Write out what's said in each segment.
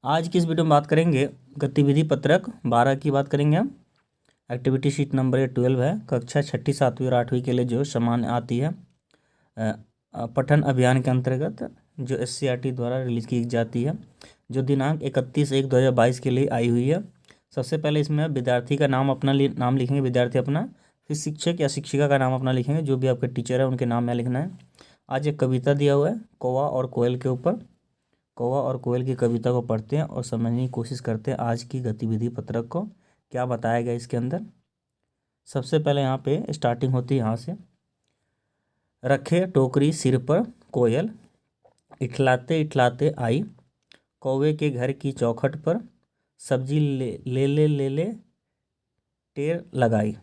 आज की इस वीडियो में बात करेंगे गतिविधि पत्रक 12 की बात करेंगे हम। एक्टिविटी शीट नंबर 12 है, कक्षा 6ठी 7वीं और 8वीं के लिए जो सामान्य आती है पठन अभियान के अंतर्गत जो SCERT द्वारा रिलीज की जाती है, जो दिनांक 31/1/2022 के लिए आई हुई है। सबसे पहले इसमें विद्यार्थी का नाम अपना नाम लिखेंगे, विद्यार्थी अपना, फिर शिक्षक या शिक्षिका का नाम अपना लिखेंगे, जो भी आपके टीचर है उनके नाम में लिखना है। आज एक कविता दिया हुआ है कौवा और कोयल के ऊपर। कौवा और कोयल की कविता को पढ़ते हैं और समझने की कोशिश करते हैं आज की गतिविधि पत्रक को क्या बताया गया इसके अंदर। सबसे पहले यहाँ पे स्टार्टिंग होती है यहाँ से। रखे टोकरी सिर पर कोयल, इठलाते इठलाते आई, कौवे के घर की चौखट पर सब्जी ले टेर लगाई।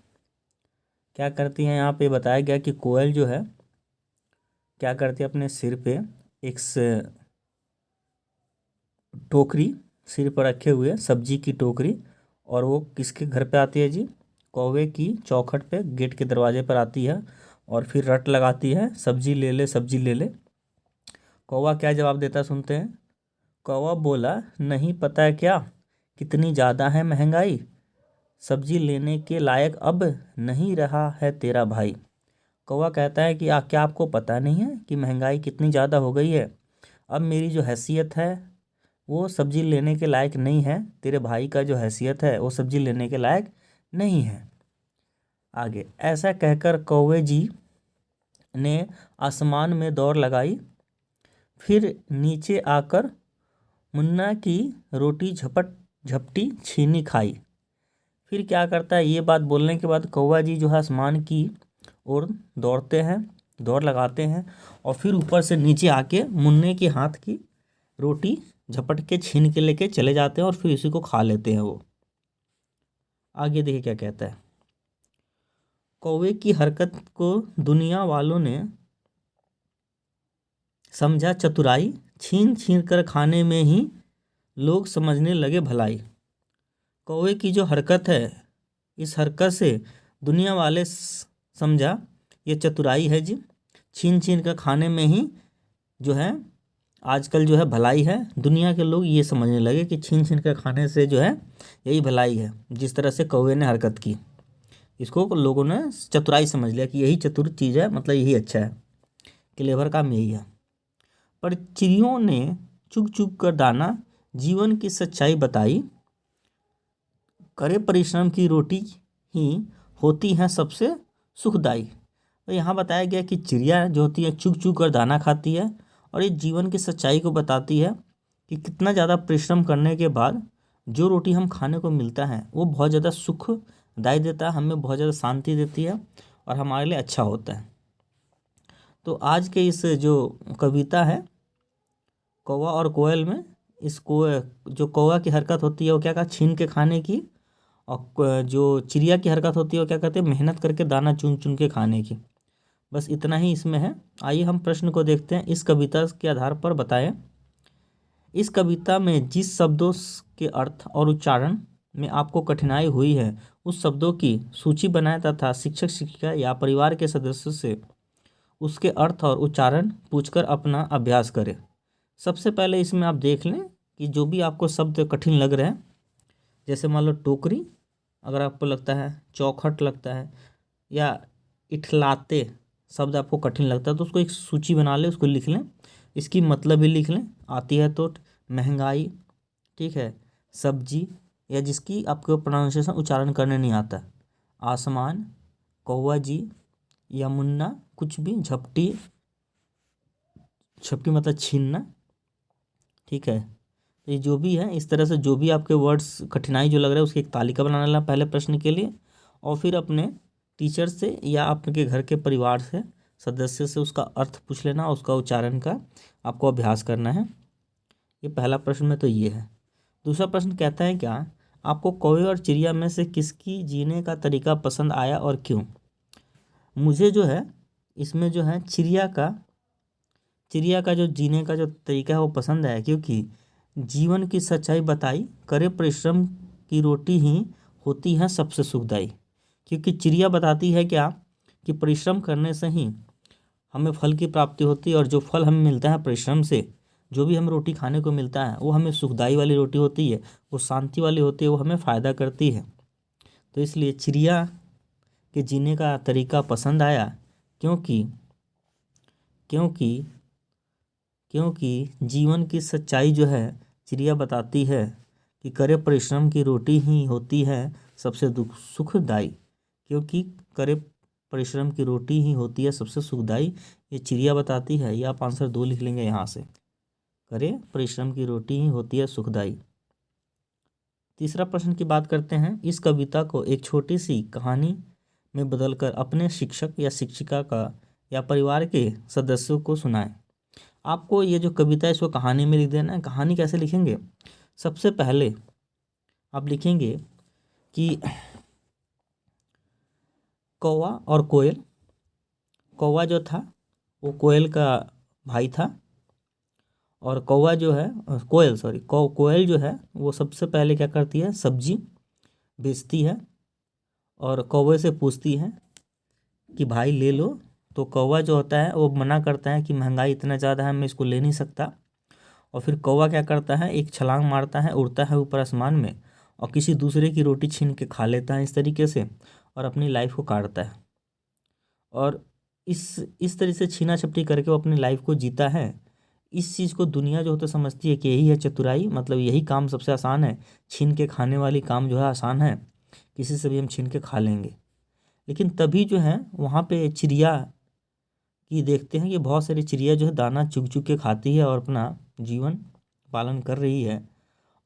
क्या करती है यहाँ पे बताया गया कि कोयल जो है क्या करती है, अपने सिर पे एक टोकरी सिर पर रखे हुए सब्जी की टोकरी, और वो किसके घर पे आती है जी? कौवे की चौखट पे, गेट के दरवाजे पर आती है और फिर रट लगाती है, सब्जी ले ले सब्जी ले ले। कौवा क्या जवाब देता सुनते हैं। कौवा बोला, नहीं पता है क्या कितनी ज़्यादा है महंगाई, सब्जी लेने के लायक अब नहीं रहा है तेरा भाई। कौवा कहता है कि क्या आपको पता नहीं है कि महंगाई कितनी ज़्यादा हो गई है, अब मेरी जो हैसियत है वो सब्जी लेने के लायक नहीं है, तेरे भाई का जो हैसियत है वो सब्जी लेने के लायक नहीं है। आगे, ऐसा कहकर कौवे जी ने आसमान में दौड़ लगाई, फिर नीचे आकर मुन्ना की रोटी झपटी छीनी खाई। फिर क्या करता है, ये बात बोलने के बाद कौवा जी जो है आसमान की ओर दौड़ते हैं, दौड़ लगाते हैं और फिर ऊपर से नीचे आके मुन्ने के हाथ की रोटी झपट के छीन के लेके चले जाते हैं और फिर इसी को खा लेते हैं वो। आगे देखिए क्या कहता है। कौवे की हरकत को दुनिया वालों ने समझा चतुराई, छीन छीन कर खाने में ही लोग समझने लगे भलाई। कौवे की जो हरकत है, इस हरकत से दुनिया वाले समझा ये चतुराई है जी, छीन छीन कर खाने में ही जो है आजकल जो है भलाई है। दुनिया के लोग ये समझने लगे कि छीन छीन कर खाने से जो है यही भलाई है। जिस तरह से कौवे ने हरकत की, इसको लोगों ने चतुराई समझ लिया कि यही चतुर चीज़ है, मतलब यही अच्छा है, क्लेवर काम यही है। पर चिड़ियों ने चुग चुग कर दाना जीवन की सच्चाई बताई, करे परिश्रम की रोटी ही होती है सबसे सुखदाई। तो यहाँ बताया गया कि चिड़िया जो होती है चुग चुग कर दाना खाती है और ये जीवन की सच्चाई को बताती है कि कितना ज़्यादा परिश्रम करने के बाद जो रोटी हम खाने को मिलता है वो बहुत ज़्यादा सुखदायी देता है, हमें बहुत ज़्यादा शांति देती है और हमारे लिए अच्छा होता है। तो आज के इस जो कविता है कौवा और कोयल में, इसको जो कौवा की हरकत होती है वो क्या कहा, छीन के खाने की, और जो चिड़िया की हरकत होती है वो क्या कहते हैं, मेहनत करके दाना चुन चुन के खाने की। बस इतना ही इसमें है। आइए हम प्रश्न को देखते हैं। इस कविता के आधार पर बताएं, इस कविता में जिस शब्दों के अर्थ और उच्चारण में आपको कठिनाई हुई है उस शब्दों की सूची बनाएं तथा शिक्षक शिक्षिका या परिवार के सदस्यों से उसके अर्थ और उच्चारण पूछकर अपना अभ्यास करें। सबसे पहले इसमें आप देख लें कि जो भी आपको शब्द कठिन लग रहे हैं, जैसे मान लो टोकरी अगर आपको लगता है, चौखट लगता है, या इठलाते शब्द आपको कठिन लगता है तो उसको एक सूची बना लें, उसको लिख लें, इसकी मतलब भी लिख लें। आती है तो महंगाई, ठीक है, सब्जी, या जिसकी आपको प्रोनाउंसिएशन उच्चारण करने नहीं आता, आसमान, कौवा जी, या मुन्ना, कुछ भी, झपटी, झपटी मतलब छीनना, ठीक है। तो ये जो भी है, इस तरह से जो भी आपके वर्ड्स कठिनाई जो लग रहा है उसकी एक तालिका बनाना ला पहले प्रश्न के लिए, और फिर अपने टीचर से या आपके घर के परिवार से सदस्य से उसका अर्थ पूछ लेना, उसका उच्चारण का आपको अभ्यास करना है। ये पहला प्रश्न में तो ये है। दूसरा प्रश्न कहता है क्या, आपको कौवे और चिड़िया में से किसकी जीने का तरीका पसंद आया और क्यों? मुझे जो है इसमें जो है चिड़िया का जो जीने का जो तरीका है वो पसंद आया, क्योंकि जीवन की सच्चाई बताई, करे परिश्रम की रोटी ही होती है सबसे सुखदाई। क्योंकि चिड़िया बताती है क्या कि परिश्रम करने से ही हमें फल की प्राप्ति होती है, और जो फल हमें मिलता है परिश्रम से जो भी हमें रोटी खाने को मिलता है वो हमें सुखदाई वाली रोटी होती है, वो शांति वाली होती है, वो हमें फ़ायदा करती है। तो इसलिए चिड़िया के जीने का तरीका पसंद आया, क्योंकि क्योंकि क्योंकि जीवन की सच्चाई जो है चिड़िया बताती है कि करे परिश्रम की रोटी ही होती है सबसे सुखदाई। क्योंकि करे परिश्रम की रोटी ही होती है सबसे सुखदाई, ये चिड़िया बताती है। ये आप आंसर 2 लिख लेंगे यहाँ से, करे परिश्रम की रोटी ही होती है सुखदाई। तीसरा प्रश्न की बात करते हैं। इस कविता को एक छोटी सी कहानी में बदलकर अपने शिक्षक या शिक्षिका का या परिवार के सदस्यों को सुनाएं। आपको ये जो कविता है इसको कहानी में लिख देना है। कहानी कैसे लिखेंगे? सबसे पहले आप लिखेंगे कि कौवा और कोयल। कौवा जो था वो कोयल का भाई था, और कौवा जो है कोयल जो है वो सबसे पहले क्या करती है, सब्जी बेचती है और कौवे से पूछती है कि भाई ले लो। तो कौवा जो होता है वो मना करता है कि महंगाई इतना ज़्यादा है, मैं इसको ले नहीं सकता। और फिर कौवा क्या करता है, एक छलांग मारता है, उड़ता है ऊपर आसमान में और किसी दूसरे की रोटी छीन के खा लेता है इस तरीके से, और अपनी लाइफ को काटता है। और इस तरह से छीना झपटी करके वो अपनी लाइफ को जीता है। इस चीज़ को दुनिया जो होता समझती है कि यही है चतुराई, मतलब यही काम सबसे आसान है, छीन के खाने वाली काम जो है आसान है, किसी से भी हम छीन के खा लेंगे। लेकिन तभी जो है वहाँ पे चिड़िया की देखते हैं कि बहुत सारी चिड़िया जो है दाना चुग चुग के खाती है और अपना जीवन पालन कर रही है।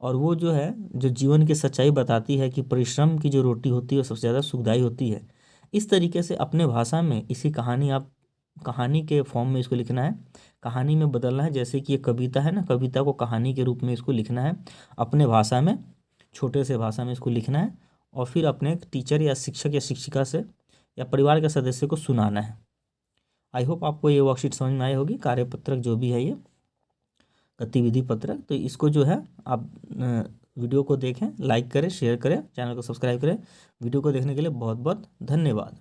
और वो जो है जो जीवन की सच्चाई बताती है कि परिश्रम की जो रोटी होती है वो सबसे ज़्यादा सुखदाई होती है। इस तरीके से अपने भाषा में इसी कहानी आप कहानी के फॉर्म में इसको लिखना है, कहानी में बदलना है। जैसे कि ये कविता है ना, कविता को कहानी के रूप में इसको लिखना है, अपने भाषा में, छोटे से भाषा में इसको लिखना है, और फिर अपने टीचर या शिक्षक या शिक्षिका से या परिवार के सदस्य को सुनाना है। आई होप आपको ये वर्कशीट समझ में आई होगी, कार्यपत्रक जो भी है ये गतिविधि पत्रक। तो इसको जो है आप वीडियो को देखें, लाइक करें, शेयर करें, चैनल को सब्सक्राइब करें। वीडियो को देखने के लिए बहुत बहुत धन्यवाद।